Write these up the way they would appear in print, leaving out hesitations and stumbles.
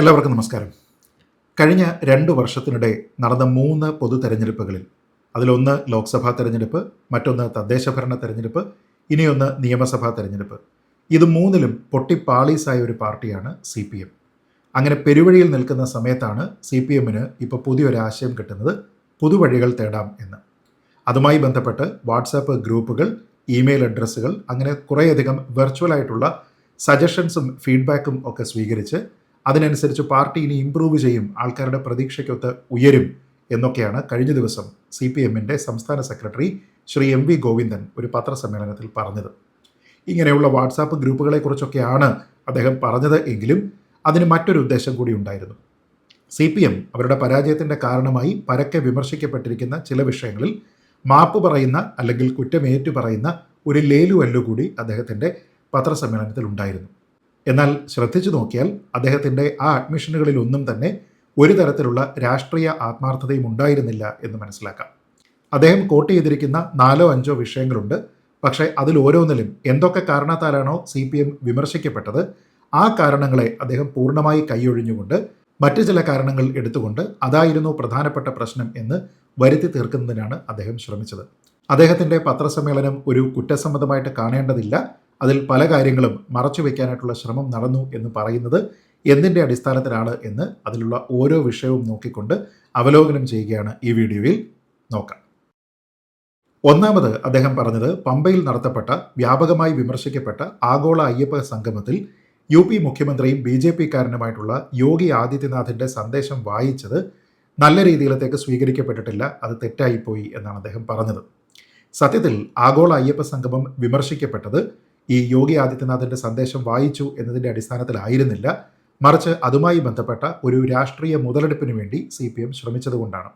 എല്ലാവർക്കും നമസ്കാരം. കഴിഞ്ഞ 2 വർഷത്തിനിടെ നടന്ന 3 പൊതു തെരഞ്ഞെടുപ്പുകളിൽ അതിലൊന്ന് ലോക്സഭാ തെരഞ്ഞെടുപ്പ്, മറ്റൊന്ന് തദ്ദേശഭരണ തെരഞ്ഞെടുപ്പ്, ഇനിയൊന്ന് നിയമസഭാ തെരഞ്ഞെടുപ്പ്. ഇത് മൂന്നിലും പൊട്ടിപ്പാളീസായ ഒരു പാർട്ടിയാണ് CPM. അങ്ങനെ പെരുവഴിയിൽ നിൽക്കുന്ന സമയത്താണ് CPMന് ഇപ്പോൾ പുതിയൊരു ആശയം കിട്ടുന്നത്, പുതുവഴികൾ തേടാം എന്ന്. അതുമായി ബന്ധപ്പെട്ട് വാട്സാപ്പ് ഗ്രൂപ്പുകൾ, ഇമെയിൽ അഡ്രസ്സുകൾ, അങ്ങനെ കുറേയധികം വെർച്വലായിട്ടുള്ള സജഷൻസും ഫീഡ്ബാക്കും ഒക്കെ സ്വീകരിച്ച് അതിനനുസരിച്ച് പാർട്ടി ഇനി ഇംപ്രൂവ് ചെയ്യും, ആൾക്കാരുടെ പ്രതീക്ഷയ്ക്കൊത്ത് ഉയരും എന്നൊക്കെയാണ് കഴിഞ്ഞ ദിവസം CPMൻ്റെ സംസ്ഥാന സെക്രട്ടറി ശ്രീ MV ഗോവിന്ദൻ ഒരു പത്രസമ്മേളനത്തിൽ പറഞ്ഞത്. ഇങ്ങനെയുള്ള വാട്സാപ്പ് ഗ്രൂപ്പുകളെക്കുറിച്ചൊക്കെയാണ് അദ്ദേഹം പറഞ്ഞത് എങ്കിലും അതിന് മറ്റൊരു ഉദ്ദേശം കൂടി ഉണ്ടായിരുന്നു. CPM അവരുടെ പരാജയത്തിൻ്റെ കാരണമായി പരക്കെ വിമർശിക്കപ്പെട്ടിരിക്കുന്ന ചില വിഷയങ്ങളിൽ മാപ്പ് പറയുന്ന അല്ലെങ്കിൽ കുറ്റമേറ്റു പറയുന്ന ഒരു ലേലുവല്ലു കൂടി അദ്ദേഹത്തിൻ്റെ പത്രസമ്മേളനത്തിൽ ഉണ്ടായിരുന്നു. എന്നാൽ ശ്രദ്ധിച്ചു നോക്കിയാൽ അദ്ദേഹത്തിൻ്റെ ആ അഡ്മിഷനുകളിലൊന്നും തന്നെ ഒരു തരത്തിലുള്ള രാഷ്ട്രീയ ആത്മാർത്ഥതയും ഉണ്ടായിരുന്നില്ല എന്ന് മനസ്സിലാക്കാം. അദ്ദേഹം കോട്ട് ചെയ്തിരിക്കുന്ന 4-5 വിഷയങ്ങളുണ്ട്. പക്ഷേ അതിൽ ഓരോന്നിലും എന്തൊക്കെ കാരണത്താലാണോ CPM വിമർശിക്കപ്പെട്ടത്, ആ കാരണങ്ങളെ അദ്ദേഹം പൂർണ്ണമായി കൈയൊഴിഞ്ഞുകൊണ്ട് മറ്റു ചില കാരണങ്ങൾ എടുത്തുകൊണ്ട് അതായിരുന്നു പ്രധാനപ്പെട്ട പ്രശ്നം എന്ന് വരുത്തി തീർക്കുന്നതിനാണ് അദ്ദേഹം ശ്രമിച്ചത്. അദ്ദേഹത്തിൻ്റെ പത്രസമ്മേളനം ഒരു കുറ്റസമ്മതമായിട്ട് കാണേണ്ടതില്ല. അതിൽ പല കാര്യങ്ങളും മറച്ചു വയ്ക്കാനായിട്ടുള്ള ശ്രമം നടന്നു എന്ന് പറയുന്നത് എന്തിൻ്റെ അടിസ്ഥാനത്തിലാണ് എന്ന് അതിലുള്ള ഓരോ വിഷയവും നോക്കിക്കൊണ്ട് അവലോകനം ചെയ്യുകയാണ് ഈ വീഡിയോയിൽ നോക്കാം. ഒന്നാമത് അദ്ദേഹം പറഞ്ഞത്, പമ്പയിൽ നടത്തപ്പെട്ട വ്യാപകമായി വിമർശിക്കപ്പെട്ട ആഗോള അയ്യപ്പ സംഗമത്തിൽ UP മുഖ്യമന്ത്രിയും BJP-കാരനുമായിട്ടുള്ള യോഗി ആദിത്യനാഥിൻ്റെ സന്ദേശം വായിച്ചത് നല്ല രീതിയിലത്തേക്ക് സ്വീകരിക്കപ്പെട്ടിട്ടില്ല, അത് തെറ്റായിപ്പോയി എന്നാണ് അദ്ദേഹം പറഞ്ഞത്. സത്യത്തിൽ ആഗോള അയ്യപ്പ സംഗമം വിമർശിക്കപ്പെട്ടത് ഈ യോഗി ആദിത്യനാഥിൻ്റെ സന്ദേശം വായിച്ചു എന്നതിൻ്റെ അടിസ്ഥാനത്തിലായിരുന്നില്ല, മറിച്ച് അതുമായി ബന്ധപ്പെട്ട ഒരു രാഷ്ട്രീയ മുതലെടുപ്പിന് വേണ്ടി CPM ശ്രമിച്ചതുകൊണ്ടാണ്.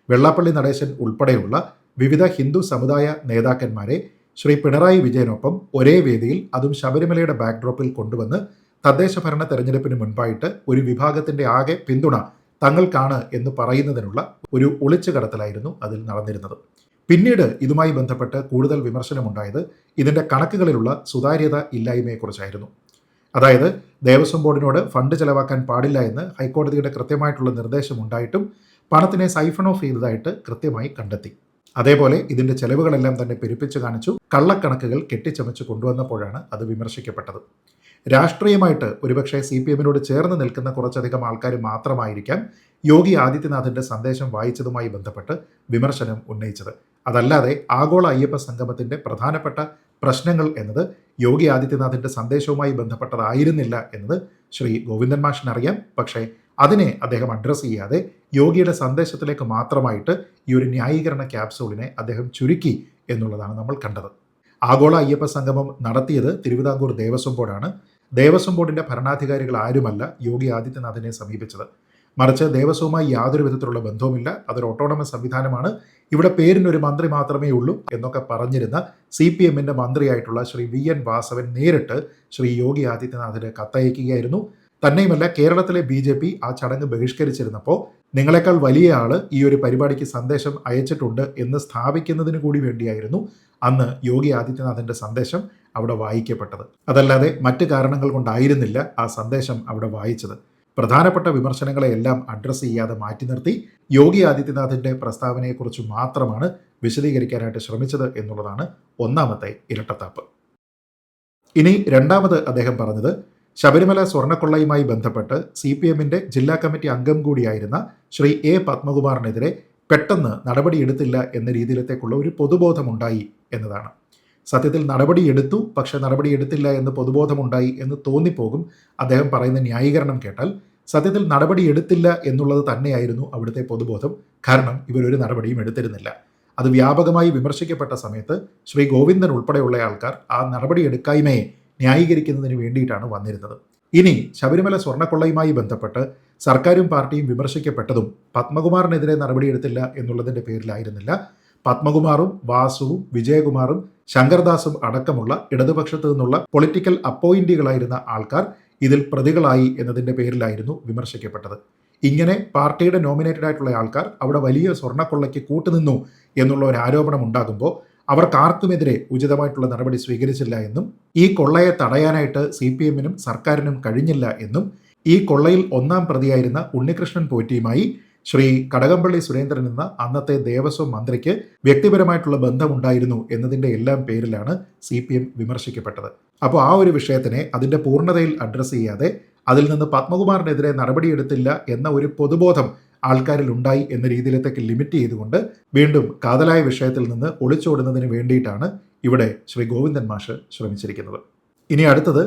വെള്ളാപ്പള്ളി നടേശൻ ഉൾപ്പെടെയുള്ള വിവിധ ഹിന്ദു സമുദായ നേതാക്കന്മാരെ ശ്രീ പിണറായി വിജയനൊപ്പം ഒരേ വേദിയിൽ, അതും ശബരിമലയുടെ ബാക്ക്ഡ്രോപ്പിൽ കൊണ്ടുവന്ന് തദ്ദേശ ഭരണ തെരഞ്ഞെടുപ്പിന് മുൻപായിട്ട് ഒരു വിഭാഗത്തിൻ്റെ ആകെ പിന്തുണ തങ്ങൾക്കാണ് എന്ന് പറയുന്നതിനുള്ള ഒരു ഒളിച്ചുകടത്തലായിരുന്നു അതിൽ നടന്നിരുന്നത്. പിന്നീട് ഇതുമായി ബന്ധപ്പെട്ട് കൂടുതൽ വിമർശനമുണ്ടായത് ഇതിൻ്റെ കണക്കുകളിലുള്ള സുതാര്യത ഇല്ലായ്മയെക്കുറിച്ചായിരുന്നു. അതായത് ദേവസ്വം ബോർഡിനോട് ഫണ്ട് ചെലവാക്കാൻ പാടില്ല എന്ന് ഹൈക്കോടതിയുടെ കൃത്യമായിട്ടുള്ള നിർദ്ദേശമുണ്ടായിട്ടും പണത്തിനെ സൈഫൺ ഓഫ് ചെയ്തതായിട്ട് കൃത്യമായി കണ്ടെത്തി. അതേപോലെ ഇതിൻ്റെ ചെലവുകളെല്ലാം തന്നെ പെരുപ്പിച്ച് കാണിച്ചു, കള്ളക്കണക്കുകൾ കെട്ടിച്ചമച്ച് കൊണ്ടുവന്നപ്പോഴാണ് അത് വിമർശിക്കപ്പെട്ടത്. രാഷ്ട്രീയമായിട്ട് ഒരുപക്ഷെ CPMനോട് ചേർന്ന് നിൽക്കുന്ന കുറച്ചധികം ആൾക്കാർ മാത്രമായിരിക്കാം യോഗി ആദിത്യനാഥിൻ്റെ സന്ദേശം വായിച്ചതുമായി ബന്ധപ്പെട്ട് വിമർശനം ഉന്നയിച്ചത്. അതല്ലാതെ ആഗോള അയ്യപ്പ സംഗമത്തിൻ്റെ പ്രധാനപ്പെട്ട പ്രശ്നങ്ങൾ എന്നത് യോഗി ആദിത്യനാഥിൻ്റെ സന്ദേശവുമായി ബന്ധപ്പെട്ടതായിരുന്നില്ല എന്നത് ശ്രീ ഗോവിന്ദൻ മാഷിനറിയാം. പക്ഷേ അതിനെ അദ്ദേഹം അഡ്രസ്സ് ചെയ്യാതെ യോഗിയുടെ സന്ദേശത്തിലേക്ക് മാത്രമായിട്ട് ഈ ഒരു ന്യായീകരണ ക്യാപ്സൂളിനെ അദ്ദേഹം ചുരുക്കി എന്നുള്ളതാണ് നമ്മൾ കണ്ടത്. ആഗോള അയ്യപ്പ സംഗമം നടത്തിയത് തിരുവിതാംകൂർ ദേവസ്വം ബോർഡാണ്. ദേവസ്വം ബോർഡിൻ്റെ ഭരണാധികാരികൾ ആരുമല്ല യോഗി ആദിത്യനാഥിനെ സമീപിച്ചത്, മറിച്ച് ദേവസ്വവുമായി യാതൊരു വിധത്തിലുള്ള ബന്ധവുമില്ല, അതൊരു ഓട്ടോണമസ് സംവിധാനമാണ്, ഇവിടെ പേരിനൊരു മന്ത്രി മാത്രമേ ഉള്ളൂ എന്നൊക്കെ പറഞ്ഞിരുന്ന CPMൻ്റെ മന്ത്രിയായിട്ടുള്ള ശ്രീ VN വാസവൻ നേരിട്ട് ശ്രീ യോഗി ആദിത്യനാഥിന് കത്തയക്കുകയായിരുന്നു. തന്നെയുമല്ല, കേരളത്തിലെ BJP ആ ചടങ്ങ് ബഹിഷ്കരിച്ചിരുന്നപ്പോൾ നിങ്ങളെക്കാൾ വലിയ ആൾ ഈ ഒരു പരിപാടിക്ക് സന്ദേശം അയച്ചിട്ടുണ്ട് എന്ന് സ്ഥാപിക്കുന്നതിന് കൂടി വേണ്ടിയായിരുന്നു അന്ന് യോഗി ആദിത്യനാഥിൻ്റെ സന്ദേശം അവിടെ വായിക്കപ്പെട്ടത്. അതല്ലാതെ മറ്റ് കാരണങ്ങൾ കൊണ്ടായിരുന്നില്ല ആ സന്ദേശം അവിടെ വായിച്ചത്. പ്രധാനപ്പെട്ട വിമർശനങ്ങളെയെല്ലാം അഡ്രസ്സ് ചെയ്യാതെ മാറ്റി നിർത്തി യോഗി ആദിത്യനാഥിൻ്റെ പ്രസ്താവനയെക്കുറിച്ച് മാത്രമാണ് വിശദീകരിക്കാനായിട്ട് ശ്രമിച്ചത് എന്നുള്ളതാണ് ഒന്നാമത്തെ ഇരട്ടത്താപ്പ്. ഇനി രണ്ടാമത് അദ്ദേഹം പറഞ്ഞത്, ശബരിമല സ്വർണ്ണക്കൊള്ളയുമായി ബന്ധപ്പെട്ട് CPMൻ്റെ ജില്ലാ കമ്മിറ്റി അംഗം കൂടിയായിരുന്ന ശ്രീ A പത്മകുമാറിനെതിരെ പെട്ടെന്ന് നടപടിയെടുത്തില്ല എന്ന രീതിയിലത്തേക്കുള്ള ഒരു പൊതുബോധമുണ്ടായി എന്നതാണ്. സത്യത്തിൽ നടപടിയെടുത്തു, പക്ഷേ നടപടിയെടുത്തില്ല എന്ന് പൊതുബോധമുണ്ടായി എന്ന് തോന്നിപ്പോകും അദ്ദേഹം പറയുന്ന ന്യായീകരണം കേട്ടാൽ. സത്യത്തിൽ നടപടിയെടുത്തില്ല എന്നുള്ളത് തന്നെയായിരുന്നു അവിടുത്തെ പൊതുബോധം. കാരണം ഇവരൊരു നടപടിയും എടുത്തിരുന്നില്ല. അത് വ്യാപകമായി വിമർശിക്കപ്പെട്ട സമയത്ത് ശ്രീ ഗോവിന്ദൻ ഉൾപ്പെടെയുള്ള ആൾക്കാർ ആ നടപടിയെടുക്കായ്മയെ ന്യായീകരിക്കുന്നതിന് വേണ്ടിയിട്ടാണ് വന്നിരുന്നത്. ഇനി ശബരിമല സ്വർണ്ണക്കൊള്ളയുമായി ബന്ധപ്പെട്ട് സർക്കാരും പാർട്ടിയും വിമർശിക്കപ്പെട്ടതും പത്മകുമാറിനെതിരെ നടപടിയെടുത്തില്ല എന്നുള്ളതിൻ്റെ പേരിലായിരുന്നില്ല. പത്മകുമാറും വാസുവും വിജയകുമാറും ശങ്കർദാസും അടക്കമുള്ള ഇടതുപക്ഷത്തു നിന്നുള്ള പൊളിറ്റിക്കൽ അപ്പോയിന്റുകളായിരുന്ന ആൾക്കാർ ഇതിൽ പ്രതികളായി എന്നതിൻ്റെ പേരിലായിരുന്നു വിമർശിക്കപ്പെട്ടത്. ഇങ്ങനെ പാർട്ടിയുടെ നോമിനേറ്റഡ് ആയിട്ടുള്ള ആൾക്കാർ അവിടെ വലിയ സ്വർണ്ണക്കൊള്ളയ്ക്ക് കൂട്ടുനിന്നു എന്നുള്ള ഒരു ആരോപണം ഉണ്ടാകുമ്പോൾ അവർക്കാർക്കുമെതിരെ ഉചിതമായിട്ടുള്ള നടപടി സ്വീകരിച്ചില്ല എന്നും ഈ കൊള്ളയെ തടയാനായിട്ട് CPMനും സർക്കാരിനും കഴിഞ്ഞില്ല എന്നും ഈ കൊള്ളയിൽ ഒന്നാം പ്രതിയായിരുന്ന ഉണ്ണികൃഷ്ണൻ പോറ്റിയുമായി ശ്രീ കടകംപള്ളി സുരേന്ദ്രൻ എന്ന അന്നത്തെ ദേവസ്വം മന്ത്രിക്ക് വ്യക്തിപരമായിട്ടുള്ള ബന്ധമുണ്ടായിരുന്നു എന്നതിൻ്റെ എല്ലാം പേരിലാണ് CPM വിമർശിക്കപ്പെട്ടത്. അപ്പോൾ ആ ഒരു വിഷയത്തിനെ അതിൻ്റെ പൂർണ്ണതയിൽ അഡ്രസ്സ് ചെയ്യാതെ അതിൽ നിന്ന് പത്മകുമാറിനെതിരെ നടപടിയെടുത്തില്ല എന്ന ഒരു പൊതുബോധം ആൾക്കാരിൽ ഉണ്ടായി എന്ന രീതിയിലേക്ക് ലിമിറ്റ് ചെയ്തുകൊണ്ട് വീണ്ടും കാതലായ വിഷയത്തിൽ നിന്ന് ഒളിച്ചോടുന്നതിന് വേണ്ടിയിട്ടാണ് ഇവിടെ ശ്രീ ഗോവിന്ദൻ മാഷ് ശ്രമിച്ചിരിക്കുന്നത്. ഇനി അടുത്തത്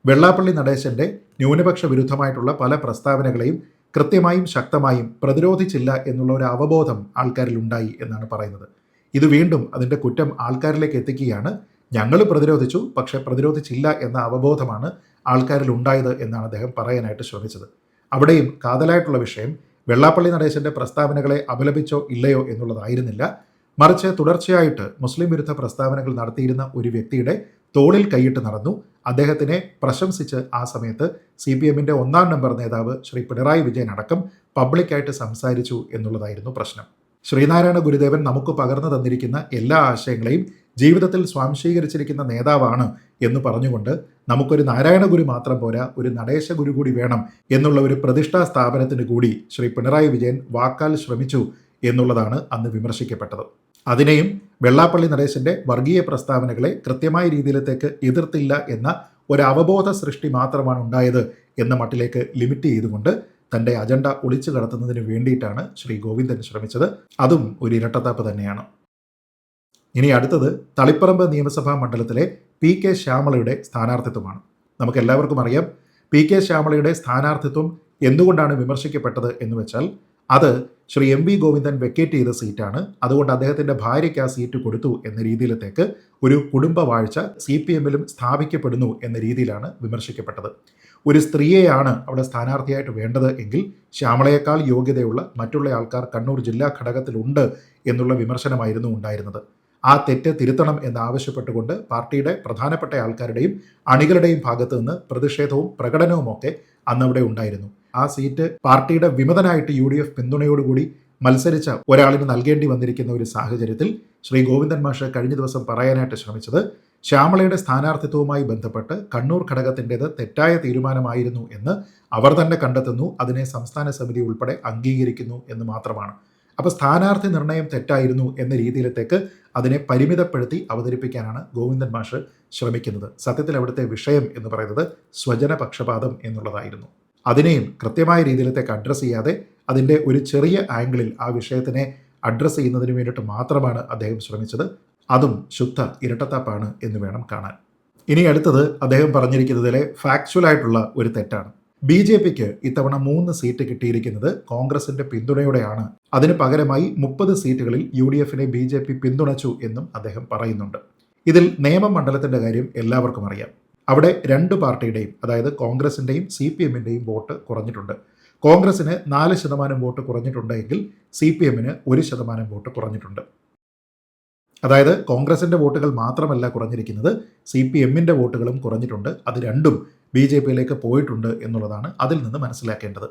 വെള്ളാപ്പള്ളി നടേശൻ്റെ ന്യൂനപക്ഷ വിരുദ്ധമായിട്ടുള്ള പല പ്രസ്താവനകളെയും കൃത്യമായും ശക്തമായും പ്രതിരോധിച്ചില്ല എന്നുള്ള ഒരു അവബോധം ആൾക്കാരിൽ ഉണ്ടായി എന്നാണ് പറയുന്നത്. ഇത് വീണ്ടും അതിൻ്റെ കുറ്റം ആൾക്കാരിലേക്ക് എത്തിക്കുകയാണ്. ഞങ്ങൾ പ്രതിരോധിച്ചു, പക്ഷേ പ്രതിരോധിച്ചില്ല എന്ന അവബോധമാണ് ആൾക്കാരിൽ ഉണ്ടായത് എന്നാണ് അദ്ദേഹം പറയാനായിട്ട് ശ്രമിച്ചത്. അവിടെയും കാതലായിട്ടുള്ള വിഷയം വെള്ളാപ്പള്ളി നടേശൻ്റെ പ്രസ്താവനകളെ അപലപിച്ചോ ഇല്ലയോ എന്നുള്ളതായിരുന്നില്ല, മറിച്ച് തുടർച്ചയായിട്ട് മുസ്ലിം വിരുദ്ധ പ്രസ്താവനകൾ നടത്തിയിരുന്ന ഒരു വ്യക്തിയുടെ തോളിൽ കൈയിട്ട് നടന്നു. അദ്ദേഹത്തിനെ പ്രശംസിച്ച് ആ സമയത്ത് CPMൻ്റെ 1-ാം നമ്പർ നേതാവ് ശ്രീ പിണറായി വിജയൻ അടക്കം പബ്ലിക്കായിട്ട് സംസാരിച്ചു എന്നുള്ളതായിരുന്നു പ്രശ്നം. ശ്രീനാരായണ ഗുരുദേവൻ നമുക്ക് പകർന്നു തന്നിരിക്കുന്ന എല്ലാ ആശയങ്ങളെയും ജീവിതത്തിൽ സ്വാംശീകരിച്ചിരിക്കുന്ന നേതാവാണ് എന്ന് പറഞ്ഞുകൊണ്ട് നമുക്കൊരു നാരായണ ഗുരു മാത്രം പോരാ, ഒരു നടേശ ഗുരു കൂടി വേണം എന്നുള്ള ഒരു പ്രതിഷ്ഠാ സ്ഥാപനത്തിന് കൂടി ശ്രീ പിണറായി വിജയൻ വാക്കാൽ ശ്രമിച്ചു എന്നുള്ളതാണ് അന്ന് വിമർശിക്കപ്പെട്ടത്. അതിനെയും വെള്ളാപ്പള്ളി നടേശൻ്റെ വർഗീയ പ്രസ്താവനകളെ കൃത്യമായ രീതിയിലേക്ക് എതിർത്തില്ല എന്ന ഒരു അവബോധ സൃഷ്ടി മാത്രമാണ് ഉണ്ടായത് എന്ന മട്ടിലേക്ക് ലിമിറ്റ് ചെയ്തുകൊണ്ട് തൻ്റെ അജണ്ട ഒളിച്ചു കടത്തുന്നതിന് വേണ്ടിയിട്ടാണ് ശ്രീ ഗോവിന്ദൻ ശ്രമിച്ചത്. അതും ഒരു ഇരട്ടത്താപ്പ് തന്നെയാണ്. ഇനി അടുത്തത് തളിപ്പറമ്പ് നിയമസഭാ മണ്ഡലത്തിലെ PK ശ്യാമളയുടെ സ്ഥാനാർത്ഥിത്വമാണ്. നമുക്കെല്ലാവർക്കും അറിയാം, PK ശ്യാമളയുടെ സ്ഥാനാർത്ഥിത്വം എന്തുകൊണ്ടാണ് വിമർശിക്കപ്പെട്ടത് എന്ന് വെച്ചാൽ അത് ശ്രീ MV ഗോവിന്ദൻ വെക്കേറ്റ് ചെയ്ത സീറ്റാണ്, അതുകൊണ്ട് അദ്ദേഹത്തിൻ്റെ ഭാര്യയ്ക്ക് ആ സീറ്റ് കൊടുത്തു എന്ന രീതിയിലത്തേക്ക് ഒരു കുടുംബവാഴ്ച CPMലും സ്ഥാപിക്കപ്പെടുന്നു എന്ന രീതിയിലാണ് വിമർശിക്കപ്പെട്ടത്. ഒരു സ്ത്രീയെയാണ് അവിടെ സ്ഥാനാർത്ഥിയായിട്ട് വേണ്ടത് എങ്കിൽ ശ്യാമളയേക്കാൾ യോഗ്യതയുള്ള മറ്റുള്ള ആൾക്കാർ കണ്ണൂർ ജില്ലാ ഘടകത്തിലുണ്ട് എന്നുള്ള വിമർശനമായിരുന്നു ഉണ്ടായിരുന്നത്. ആ തെറ്റ് തിരുത്തണം എന്നാവശ്യപ്പെട്ടുകൊണ്ട് പാർട്ടിയുടെ പ്രധാനപ്പെട്ട ആൾക്കാരുടെയും അണികളുടെയും ഭാഗത്തു നിന്ന് പ്രതിഷേധവും പ്രകടനവുമൊക്കെ അന്നവിടെ ഉണ്ടായിരുന്നു. ആ സീറ്റ് പാർട്ടിയുടെ വിമതനായിട്ട് UDF പിന്തുണയോടുകൂടി മത്സരിച്ച ഒരാളിന് നൽകേണ്ടി വന്നിരിക്കുന്ന ഒരു സാഹചര്യത്തിൽ ശ്രീ ഗോവിന്ദൻ മാഷ് കഴിഞ്ഞ ദിവസം പറയാനായിട്ട് ശ്രമിച്ചത് ശ്യാമളയുടെ സ്ഥാനാർത്ഥിത്വവുമായി ബന്ധപ്പെട്ട് കണ്ണൂർ ഘടകത്തിൻ്റേത് തെറ്റായ തീരുമാനമായിരുന്നു എന്ന് അവർ തന്നെ കണ്ടെത്തുന്നു, അതിനെ സംസ്ഥാന സമിതി ഉൾപ്പെടെ അംഗീകരിക്കുന്നു എന്ന് മാത്രമാണ്. അപ്പോൾ സ്ഥാനാർത്ഥി നിർണയം തെറ്റായിരുന്നു എന്ന രീതിയിലത്തേക്ക് അതിനെ പരിമിതപ്പെടുത്തി അവതരിപ്പിക്കാനാണ് ഗോവിന്ദൻ മാഷ് ശ്രമിക്കുന്നത്. സത്യത്തിൽ അവിടുത്തെ വിഷയം എന്ന് പറയുന്നത് സ്വജന പക്ഷപാതം എന്നുള്ളതായിരുന്നു. അതിനെയും കൃത്യമായ രീതിയിലത്തേക്ക് അഡ്രസ്സ് ചെയ്യാതെ അതിൻ്റെ ഒരു ചെറിയ ആംഗിളിൽ ആ വിഷയത്തിനെ അഡ്രസ്സ് ചെയ്യുന്നതിന് വേണ്ടിയിട്ട് മാത്രമാണ് അദ്ദേഹം ശ്രമിച്ചത്. അതും ശുദ്ധ ഇരട്ടത്താപ്പാണ് എന്ന് വേണം കാണാൻ. ഇനി അടുത്തത് അദ്ദേഹം പറഞ്ഞിരിക്കുന്നതിലെ ഫാക്ച്വലായിട്ടുള്ള ഒരു തെറ്റാണ്. BJPക്ക് ഇത്തവണ 3 സീറ്റ് കിട്ടിയിരിക്കുന്നത് കോൺഗ്രസിന്റെ പിന്തുണയോടെയാണ്. അതിന് പകരമായി 30 സീറ്റുകളിൽ UDFനെ BJP പിന്തുണച്ചു എന്നും അദ്ദേഹം പറയുന്നുണ്ട്. ഇതിൽ നിയമമണ്ഡലത്തിന്റെ കാര്യം എല്ലാവർക്കും അറിയാം. അവിടെ 2 പാർട്ടിയുടെയും, അതായത് കോൺഗ്രസിൻ്റെയും CPMൻ്റെയും വോട്ട് കുറഞ്ഞിട്ടുണ്ട്. കോൺഗ്രസിന് 4% വോട്ട് കുറഞ്ഞിട്ടുണ്ടെങ്കിൽ CPMന് 1% വോട്ട് കുറഞ്ഞിട്ടുണ്ട്. അതായത് കോൺഗ്രസിൻ്റെ വോട്ടുകൾ മാത്രമല്ല കുറഞ്ഞിരിക്കുന്നത്, CPMൻ്റെ വോട്ടുകളും കുറഞ്ഞിട്ടുണ്ട്. അത് രണ്ടും BJPയിലേക്ക് പോയിട്ടുണ്ട് എന്നുള്ളതാണ് അതിൽ നിന്ന് മനസ്സിലാക്കേണ്ടത്.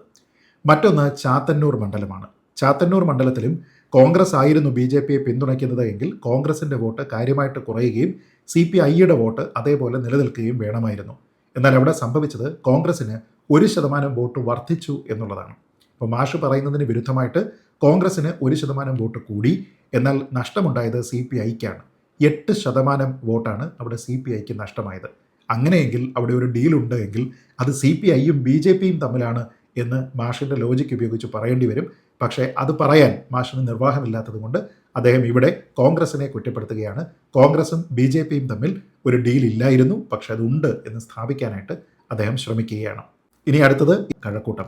മറ്റൊന്ന് ചാത്തന്നൂർ മണ്ഡലമാണ്. ചാത്തന്നൂർ മണ്ഡലത്തിലും കോൺഗ്രസ് ആയിരുന്നു BJPയെ പിന്തുണയ്ക്കുന്നത് എങ്കിൽ കോൺഗ്രസിൻ്റെ വോട്ട് കാര്യമായിട്ട് കുറയുകയും CPIയുടെ വോട്ട് അതേപോലെ നിലനിൽക്കുകയും വേണമായിരുന്നു. എന്നാൽ അവിടെ സംഭവിച്ചത് കോൺഗ്രസിന് 1% വോട്ട് വർദ്ധിച്ചു എന്നുള്ളതാണ്. അപ്പോൾ മാഷ് പറയുന്നതിന് വിരുദ്ധമായിട്ട് കോൺഗ്രസിന് 1% വോട്ട് കൂടി, എന്നാൽ നഷ്ടമുണ്ടായത് CPIക്കാണ്. 8% വോട്ടാണ് അവിടെ CPIക്ക് നഷ്ടമായത്. അങ്ങനെയെങ്കിൽ അവിടെ ഒരു ഡീലുണ്ട് എങ്കിൽ അത് CPIയും BJPയും തമ്മിലാണ് എന്ന് മാഷിൻ്റെ ലോജിക്ക് ഉപയോഗിച്ച് പറയേണ്ടി വരും. പക്ഷേ അത് പറയാൻ മാഷിന് നിർവാഹമില്ലാത്തത് കൊണ്ട് അദ്ദേഹം ഇവിടെ കോൺഗ്രസിനെ കുറ്റപ്പെടുത്തുകയാണ്. കോൺഗ്രസും BJPയും തമ്മിൽ ഒരു ഡീൽ ഇല്ലായിരുന്നു, പക്ഷെ അതുണ്ട് എന്ന് സ്ഥാപിക്കാനായിട്ട് അദ്ദേഹം ശ്രമിക്കുകയാണ്. ഇനി അടുത്തത് കഴക്കൂട്ടം.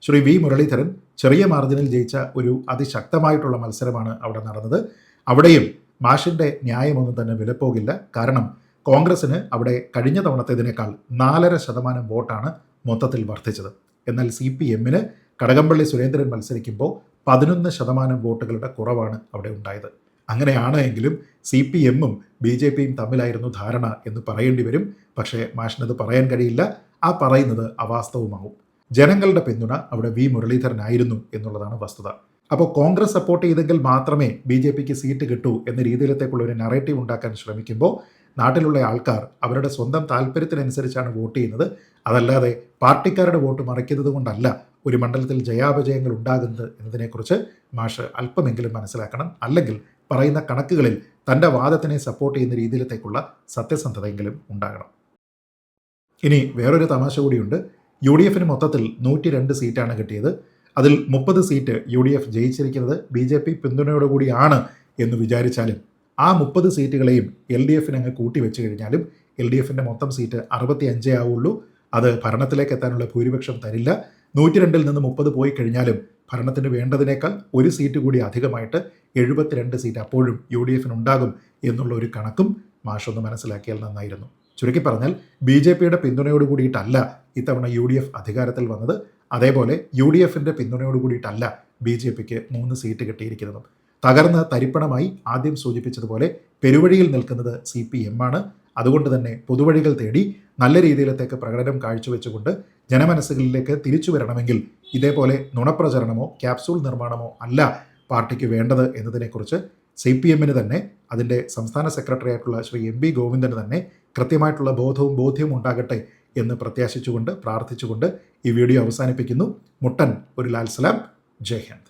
ശ്രീ V മുരളീധരൻ ചെറിയ മാർജിനിൽ ജയിച്ച ഒരു അതിശക്തമായിട്ടുള്ള മത്സരമാണ് അവിടെ നടന്നത്. അവിടെയും മാഷിൻ്റെ ന്യായമൊന്നും തന്നെ വിലപ്പോകില്ല. കാരണം കോൺഗ്രസിന് അവിടെ കഴിഞ്ഞ തവണത്തേതിനേക്കാൾ 4.5% വോട്ടാണ് മൊത്തത്തിൽ വർദ്ധിച്ചത്. എന്നാൽ CPMന് കടകംപള്ളി സുരേന്ദ്രൻ മത്സരിക്കുമ്പോൾ 11% വോട്ടുകളുടെ കുറവാണ് അവിടെ ഉണ്ടായത്. അങ്ങനെയാണ് എങ്കിലും CPMും BJPയും തമ്മിലായിരുന്നു ധാരണ എന്ന് പറയേണ്ടി വരും. പക്ഷേ മാഷിനത് പറയാൻ കഴിയില്ല. ആ പറയുന്നത് അവാസ്തവമാവും. ജനങ്ങളുടെ പിന്തുണ അവിടെ V മുരളീധരനായിരുന്നു എന്നുള്ളതാണ് വസ്തുത. അപ്പോൾ കോൺഗ്രസ് സപ്പോർട്ട് ചെയ്തെങ്കിൽ മാത്രമേ BJPക്ക് സീറ്റ് കിട്ടൂ എന്ന രീതിയിലത്തേക്കുള്ള ഒരു നറേറ്റീവ് ഉണ്ടാക്കാൻ ശ്രമിക്കുമ്പോൾ നാട്ടിലുള്ള ആൾക്കാർ അവരുടെ സ്വന്തം താല്പര്യത്തിനനുസരിച്ചാണ് വോട്ട് ചെയ്യുന്നത്. അതല്ലാതെ പാർട്ടിക്കാരുടെ വോട്ട് മറിക്കുന്നത് കൊണ്ടല്ല ഒരു മണ്ഡലത്തിൽ ജയാപജയങ്ങൾ ഉണ്ടാകുന്നത് എന്നതിനെക്കുറിച്ച് മാഷ് അല്പമെങ്കിലും മനസ്സിലാക്കണം. അല്ലെങ്കിൽ പറയുന്ന കണക്കുകളിൽ തൻ്റെ വാദത്തിനെ സപ്പോർട്ട് ചെയ്യുന്ന രീതിയിലത്തേക്കുള്ള സത്യസന്ധതയെങ്കിലും ഉണ്ടാകണം. ഇനി വേറൊരു തമാശ കൂടിയുണ്ട്. യു ഡി എഫിന് മൊത്തത്തിൽ 102 സീറ്റാണ് കിട്ടിയത്. അതിൽ 30 സീറ്റ് യു ഡി എഫ് ജയിച്ചിരിക്കുന്നത് BJP പിന്തുണയോടുകൂടിയാണ് എന്ന് വിചാരിച്ചാലും ആ 30 സീറ്റുകളെയും എൽ ഡി എഫിന് അങ്ങ് കൂട്ടിവെച്ച് കഴിഞ്ഞാലും എൽ ഡി എഫിൻ്റെ മൊത്തം സീറ്റ് 65 ആവുള്ളൂ. അത് ഭരണത്തിലേക്ക് എത്താനുള്ള ഭൂരിപക്ഷം തരില്ല. 102-ൽ നിന്ന് 30 പോയി കഴിഞ്ഞാലും ഭരണത്തിന് വേണ്ടതിനേക്കാൾ ഒരു സീറ്റ് കൂടി അധികമായിട്ട് 72 സീറ്റ് അപ്പോഴും യു ഡി എഫിന് ഉണ്ടാകും എന്നുള്ള ഒരു കണക്കും മാഷൊന്ന് മനസ്സിലാക്കിയാൽ നന്നായിരുന്നു. ചുരുക്കി പറഞ്ഞാൽ BJPയുടെ പിന്തുണയോട് കൂടിയിട്ടല്ല ഇത്തവണ യു ഡി എഫ് അധികാരത്തിൽ വന്നത്. അതേപോലെ യു ഡി എഫിൻ്റെ പിന്തുണയോട് കൂടിയിട്ടല്ല BJPക്ക് 3 സീറ്റ് കിട്ടിയിരിക്കുന്നതും. തകർന്ന് തരിപ്പണമായി ആദ്യം സൂചിപ്പിച്ചതുപോലെ പെരുവഴിയിൽ നിൽക്കുന്നത് CPM ആണ്. അതുകൊണ്ട് തന്നെ പൊതുവഴികൾ തേടി നല്ല രീതിയിലത്തേക്ക് പ്രകടനം കാഴ്ചവെച്ചുകൊണ്ട് ജനമനസ്സുകളിലേക്ക് തിരിച്ചു വരണമെങ്കിൽ ഇതേപോലെ നുണപ്രചരണമോ ക്യാപ്സൂൾ നിർമ്മാണമോ അല്ല പാർട്ടിക്ക് വേണ്ടത് എന്നതിനെക്കുറിച്ച് CPM-ന് തന്നെ അതിൻ്റെ സംസ്ഥാന സെക്രട്ടറി ആയിട്ടുള്ള ശ്രീ MB ഗോവിന്ദന് തന്നെ കൃത്യമായിട്ടുള്ള ബോധ്യവും ഉണ്ടാകട്ടെ എന്ന് പ്രത്യാശിച്ചുകൊണ്ട് പ്രാർത്ഥിച്ചുകൊണ്ട് ഈ വീഡിയോ അവസാനിപ്പിക്കുന്നു. മുട്ടൻ ഒരു ലാൽ സലാം. ജയ് ഹിന്ദ്.